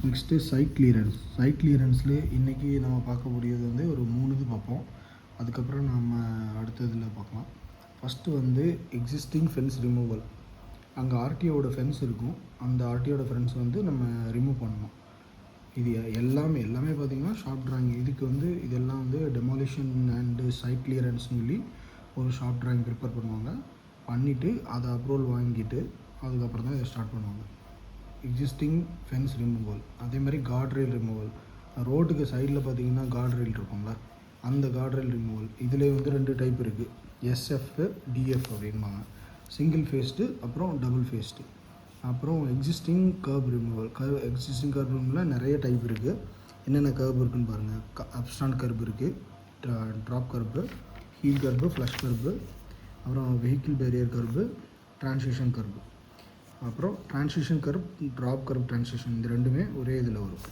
Next side கிளியரன்ஸில் இன்றைக்கி நம்ம பார்க்கக்கூடியது வந்து ஒரு 3 இது பார்ப்போம். அதுக்கப்புறம் நம்ம அடுத்ததில் பார்க்கலாம். ஃபஸ்ட்டு வந்து எக்ஸிஸ்டிங் ஃபென்ஸ் ரிமூவல். அங்கே ஆர்டிஓட ஃபென்ஸ் இருக்கும். அந்த ஆர்டிஓட ஃபென்ஸ் வந்து நம்ம ரிமூவ் பண்ணணும். இது எல்லாமே பார்த்திங்கன்னா ஷார்ட் ட்ராயிங். இதுக்கு வந்து இதெல்லாம் வந்து டெமாலிஷன் அண்டு சைட் கிளியரன்ஸ்னு சொல்லி ஒரு ஷார்ட் ட்ராயிங் ப்ரிப்பேர் பண்ணுவாங்க. பண்ணிவிட்டு அதை அப்ரூவல் வாங்கிட்டு அதுக்கப்புறம் தான் இதை ஸ்டார்ட் பண்ணுவாங்க. Existing fence removal. அதே மாதிரி கார்ட் ரெயில் ரிமூவல். ரோட்டுக்கு சைடில் பார்த்திங்கன்னா கார்ட் ரெயில் இருக்கும்ல, அந்த கார்ட் ரெயில் ரிமூவல். இதில் வந்து 2 டைப் இருக்குது, எஸ்எஃப், டிஎஃப் அப்படின்பாங்க. சிங்கிள் ஃபேஸ்டு அப்புறம் டபுள் ஃபேஸ்டு. அப்புறம் எக்ஸிஸ்டிங் கர்ப் ரிமூவல். எக்ஸிஸ்டிங் கர்ப் ரிமூவலில் நிறைய டைப் இருக்குது. என்னென்ன கர்ப் இருக்குதுன்னு பாருங்கள். அப்ஸ்டாண்ட் கர்ப் இருக்குது, ட்ராப் கர்ப்பு, ஹீல் கர்ப்பு, ஃப்ளஷ் கர்ப்பு, அப்புறம் வெஹிக்கிள் பேரியர் கர்ப்பு, டிரான்சிஷன் கர்ப்பு. அப்புறம் டிரான்சிஷன் கர்ப், ட்ராப் கர்ப், டிரான்சிஷன், இந்த ரெண்டுமே ஒரே இதில் வரும்.